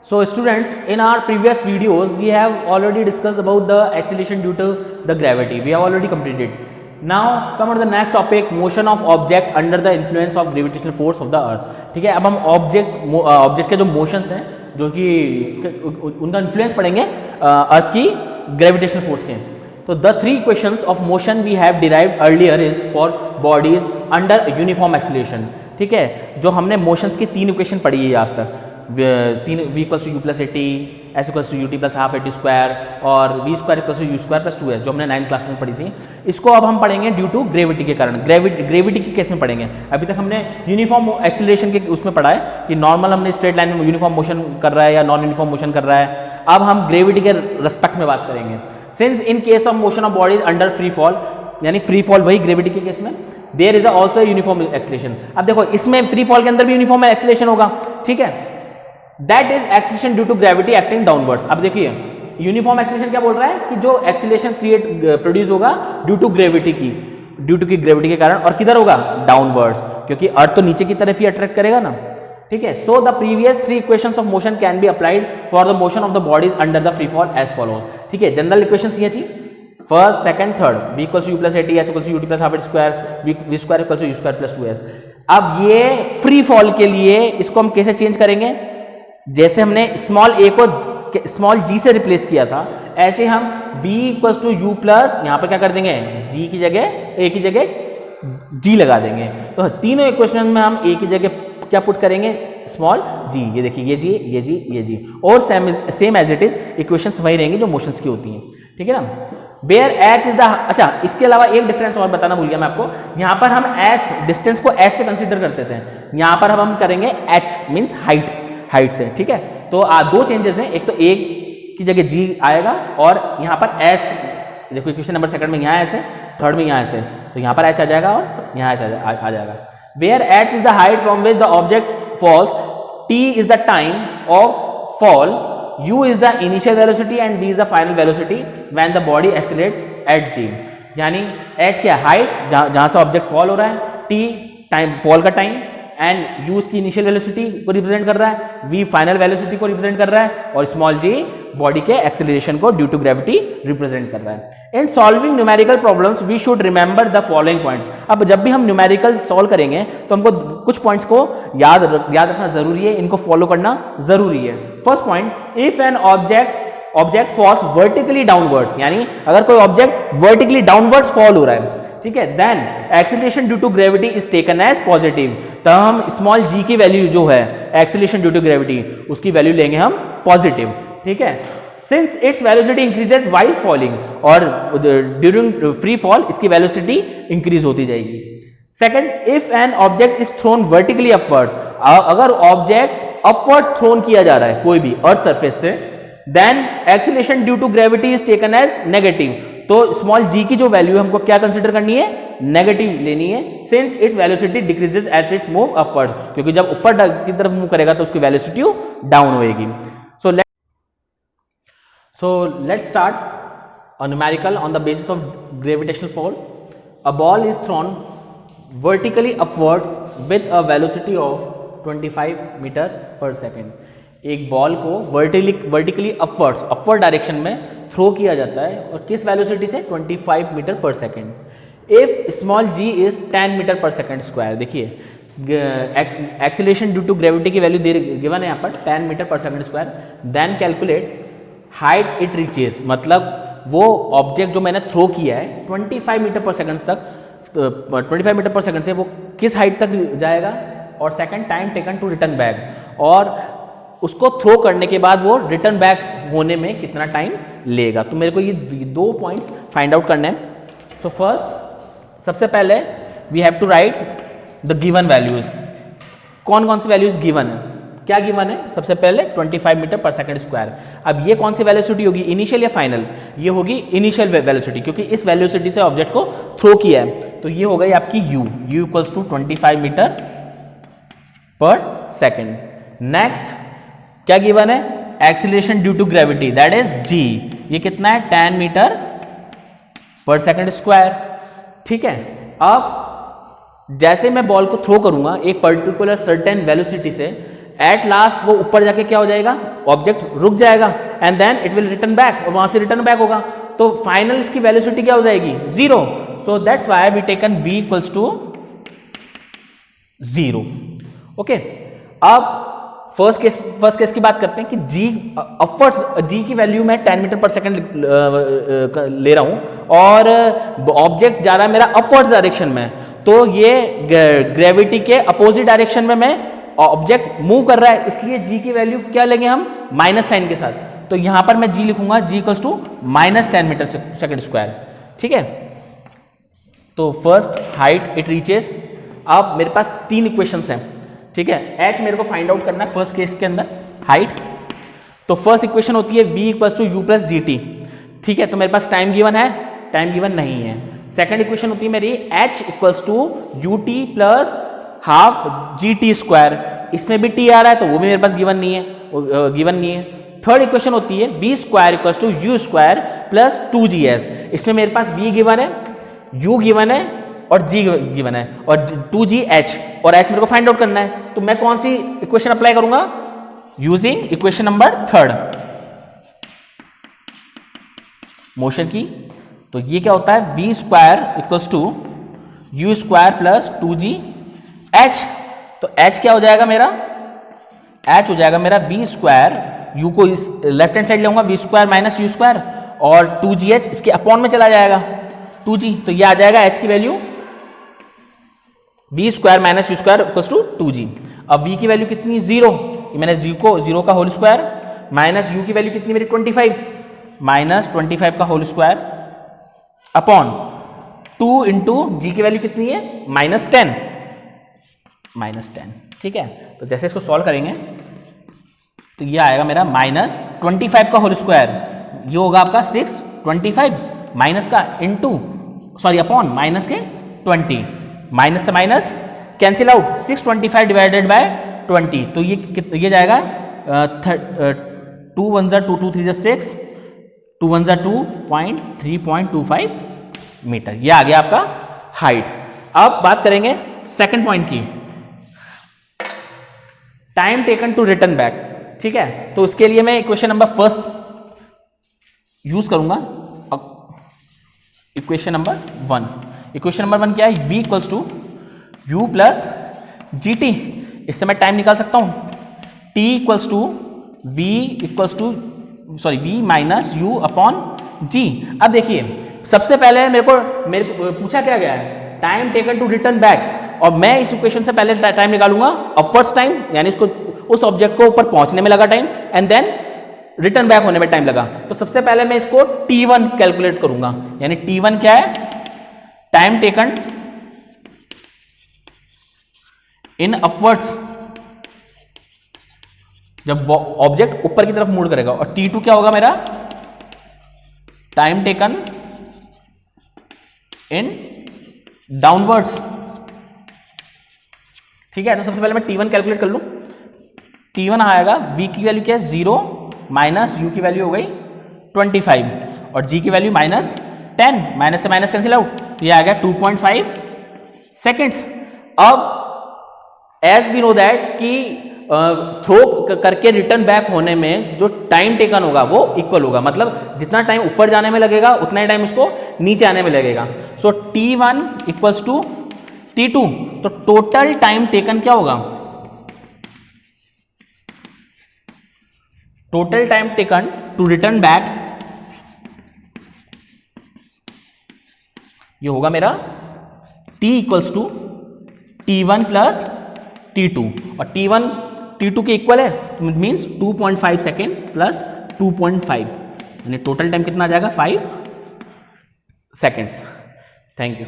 So students, in our previous videos we have already discussed about the acceleration due to the gravity. We have already completed. Now come on to the next topic, motion of object under the influence of gravitational force of the earth. ठीक है, अब हम object के जो motions हैं, जो कि उनका इन्फ्लुएंस पड़ेंगे अर्थ की ग्रेविटेशनल फोर्स के. तो the three equations of motion we have derived earlier is for bodies under uniform acceleration. ठीक है, जो हमने मोशंस की तीन इक्वेशन पढ़ी है आज तक, तीन v equals to you plus A T, S equals to U T plus half A T square और v square equals to you square plus 2s, जो हमने 9th क्लास में पढ़ी थी. इसको अब हम पढ़ेंगे ड्यू टू ग्रेविटी के कारण. ग्रेविटी के केस में पढ़ेंगे. अभी तक हमने यूनिफॉर्म एक्सीलरेशन के उसमें पढ़ा है कि नॉर्मल हमने स्ट्रेट लाइन में यूनिफॉर्म मोशन कर रहा है या नॉन यूनिफॉर्म मोशन कर रहा है. अब हम ग्रेविटी के रेस्पेक्ट में बात करेंगे. Since in case of motion of bodies under free fall, यानी फ्री फॉल वही ग्रेविटी के केस में, there is also uniform acceleration. अब देखो इसमें फ्री फॉल के अंदर भी यूनिफॉर्म एक्सीलरेशन होगा. ठीक है, that is acceleration due to gravity acting downwards. अब देखिए यूनिफॉर्म एक्सीलरेशन क्या बोल रहा है कि जो एक्सीलरेशन प्रोड्यूस होगा ड्यू टू ग्रेविटी की ग्रेविटी के कारण, और किधर होगा? डाउनवर्ड्स, क्योंकि अर्थ तो नीचे की तरफ ही अट्रैक्ट करेगा ना. ठीक है, so the previous three equations of motion can be applied for the motion of the bodies under the free fall as follows. ठीक है, जनरल इक्वेशंस ये थी, first second third, v equals to you plus A T, S equals to U T plus half A T square, V square equals to you square plus 2s. अब ये free fall के लिए इसको हम कैसे change करेंगे? जैसे हमने स्मॉल a को स्मॉल g से रिप्लेस किया था, ऐसे हम v equals to you plus, यहां पर क्या कर देंगे? g की जगह a की जगह g लगा देंगे. तो तीनों इक्वेशन में हम a की जगह क्या पुट करेंगे? Small g. ये देखिए ये g, ये g, ये g, और same as it is equations वही रहेंगी जो मोशंस की होती हैं. ठीक है ना. वेयर h इज द, अच्छा इसके अलावा एक डिफरेंस और बताना भूल गया मैं आपको. यहां पर हम s डिस्टेंस को s से कंसीडर करते थे, यहां पर हम करेंगे h मींस हाइट से. ठीक है, तो दो चेंजेस हैं. एक तो a की जगह g आएगा और यहां पर s, देखो इक्वेशन नंबर सेकंड में यहां s है, थर्ड में यहां s है, तो यहां पर h आ जाएगा और यहां h आ जाएगा. Where h is the height from which the object falls, t is the time of fall, u is the initial velocity and v is the final velocity when the body accelerates at g. यानी h क्या height, जहां से object fall हो रहा है, t time fall का time, and u इसकी initial velocity को रिप्रेजेंट कर रहा है, v फाइनल वेलोसिटी को रिप्रेजेंट कर रहा है, और स्मॉल g बॉडी के एक्सेलरेशन को ड्यू टू ग्रेविटी रिप्रेजेंट कर रहा है. In solving numerical problems we should remember the following points. अब जब भी हम न्यूमेरिकल सॉल्व करेंगे तो हमको कुछ पॉइंट्स को याद रखना जरूरी है, इनको फॉलो करना जरूरी है. First point, if an object falls vertically downwards, यानी अगर कोई ऑब्जेक्ट वर्टिकली डाउनवर्ड्स फॉल हो रहा है, ठीक है, then acceleration due to gravity is taken as positive. तो हम स्मॉल g की वैल्यू जो है एक्सीलरेशन ड्यू टू ग्रेविटी, उसकी वैल्यू लेंगे हम पॉजिटिव. ठीक है, since its velocity increases while falling, और ड्यूरिंग फ्री फॉल इसकी वेलोसिटी इंक्रीज होती जाएगी. Second, if an object is thrown vertically upwards, अगर ऑब्जेक्ट अपवर्ड्स थ्रोन किया जा रहा है कोई भी अर्थ सरफेस से, then acceleration due to gravity is taken as negative. तो स्मॉल g की जो वैल्यू हमको क्या कंसीडर करनी है? नेगेटिव लेनी है, since its velocity decreases as its move upwards, क्योंकि जब ऊपर की तरफ मूव करेगा तो उसकी वेलोसिटी डाउन होएगी. So let's start a numerical on the basis of gravitational fall. A ball is thrown vertically upwards with a velocity of 25 meter per second. एक बॉल को वर्टिकली अपवर्ड डायरेक्शन में throw किया जाता है, और किस velocity से? 25 metre per second. If small g is 10 metre per second square, देखिए एक्सीलरेशन ड्यू टू ग्रेविटी की वैल्यू गिवन है यहाँ पर 10 metre per second square. Then calculate height it reaches, मतलब वो ऑब्जेक्ट जो मैंने थ्रो किया है 25 मीटर पर सेकंड तक, 25 मीटर पर सेकंड से वो किस हाइट तक जाएगा, और second time taken to return back, और उसको थ्रो करने के बाद वो रिटर्न बैक होने में कितना टाइम लेगा. तो मेरे को ये दो पॉइंट्स फाइंड आउट करने हैं. सो फर्स्ट, सबसे पहले we have to write the given values. कौन कौन सी वैल्यूज गिवन है? क्या गिवन है? सबसे पहले 25 मीटर पर सेकंड स्क्वायर. अब ये कौन सी वेलोसिटी होगी, इनिशियल या फाइनल? ये होगी इनिशियल वेलोसिटी, क्योंकि इस वेलोसिटी से ऑब्जेक्ट को थ्रो किया है. तो ये हो गई आपकी u equals to 25 metre per second. Next क्या गिवन है? Acceleration due to gravity, that is g. ये कितना है? 10 मीटर पर सेकंड स्क्वायर. ठीक है, अब जैसे मैं बॉल को थ्रो करूंगा एक पर्टिकुलर सर्टेन वेलोसिटी से, एट लास्ट वो ऊपर जाके क्या हो जाएगा? ऑब्जेक्ट रुक जाएगा and then it will return back, और वहां से रिटर्न बैक होगा, तो फाइनल इसकी वेलोसिटी क्या हो जाएगी, 0. So that's why we taken v equals to 0. Okay, अब फर्स्ट केस की बात करते हैं कि g अपवर्ड्स, g की वैल्यू मैं 10 मीटर पर सेकंड ले रहा हूं और ऑब्जेक्ट जा रहा है मेरा अपवर्ड्स डायरेक्शन में, तो ये ग्रेविटी के अपोजिट डायरेक्शन में मैं ऑब्जेक्ट मूव कर रहा है, इसलिए g की वैल्यू क्या लेंगे हम, माइनस साइन के साथ. तो यहां पर मैं g लिखूंगा, g equals to -10 metre second square. ठीक है, तो फर्स्ट हाइट इट रीचेस. अब मेरे पास 3 इक्वेशंस हैं. ठीक है, h मेरे को फाइंड आउट करना है फर्स्ट केस के अंदर, हाइट. तो फर्स्ट इक्वेशन होती है v equals to u plus gt. ठीक है, तो मेरे पास टाइम गिवन है, टाइम गिवन नहीं है. सेकंड इक्वेशन होती है मेरी h equals to ut plus half gt square. इसमें भी t आ रहा है तो वो भी मेरे पास गिवन नहीं है, थर्ड इक्वेशन होती है v square equals to u square plus 2gs. इसमें मेरे पास v गिवन है, u गिवन है और g गिवन है और 2gh और h मेरे को फाइंड आउट करना है. तो मैं कौन सी इक्वेशन अप्लाई करूंगा, यूजिंग इक्वेशन नंबर 3 मोशन की. तो ये क्या होता है, v square equals to u square plus 2gh. तो h क्या हो जाएगा मेरा, h हो जाएगा मेरा v स्क्वायर, u को इस लेफ्ट हैंड साइड ले आऊंगा, v square minus u square और 2gh इसके अपॉन में चला जाएगा 2g. तो ये आ जाएगा h की value v square minus u square equals to 2g. अब v की वैल्यू कितनी, 0. मैंने 0 का होल स्क्वायर माइनस u की वैल्यू कितनी मेरी 25, माइनस 25 का होल स्क्वायर अपॉन 2 इंटू जी की वैल्यू कितनी है, -10. ठीक है, तो जैसे इसको सॉल्व करेंगे तो ये आएगा मेरा -25 का होल स्क्वायर, ये होगा आपका 625 माइनस का इंटू अपॉन माइनस के 20, माइनस से minus cancel out, 625 divided by 20. तो ये जाएगा 2 1 2 2 3 6, 2 1 2.3.25 मीटर. ये आ गया आपका हाइट. अब बात करेंगे सेकंड पॉइंट की, time taken to return back. ठीक है, तो उसके लिए मैं इक्वेशन नंबर फर्स्ट यूज करूंगा, इक्वेशन नंबर 1. इक्वेशन नंबर 1 क्या है, v equals to u plus g t. इससे मैं टाइम निकाल सकता हूं, t equals to v minus u upon g. अब देखिए, सबसे पहले मेरे को पूछा क्या गया है, time taken to return back, और मैं इस इक्वेशन से पहले टाइम निकालूंगा अपवर्ड्स टाइम, यानी इसको उस ऑब्जेक्ट को ऊपर पहुंचने में लगा time and then return back होने में टाइम लगा. तो सबसे पहले मैं इसको t1 कैलकुलेट करूंगा, यानी t1 क्या है, टाइम टेकन इन अपवर्ड्स, जब ऑब्जेक्ट ऊपर की तरफ मूव करेगा, और t2 क्या होगा मेरा, टाइम टेकन इन डाउनवर्ड्स. ठीक है, तो सबसे पहले मैं t1 कैलकुलेट कर लूं. t1 आएगा, v की वैल्यू क्या है, 0 माइनस u की वैल्यू हो गई 25 और g की वैल्यू -10, माइनस से माइनस कैंसिल आउट, तो ये आ गया 2.5 सेकेंड्स. अब एज वी नो दैट कि थ्रो करके रिटर्न बैक होने में जो टाइम टेकन होगा वो इक्वल होगा, मतलब जितना टाइम ऊपर जाने में लगेगा उतना ही टाइम उसको नीचे आने में लगेगा. So t1 equals to t2. तो टोटल टाइम टेकन क्या होगा, total time taken to return back, ये होगा मेरा t equals to t1 plus t2, और t1 t2 के इक्वल है, मीन्स 2.5 सेकेंड प्लस 2.5, यानी टोटल टाइम कितना आ जाएगा, 5 सेकेंड्स. Thank you.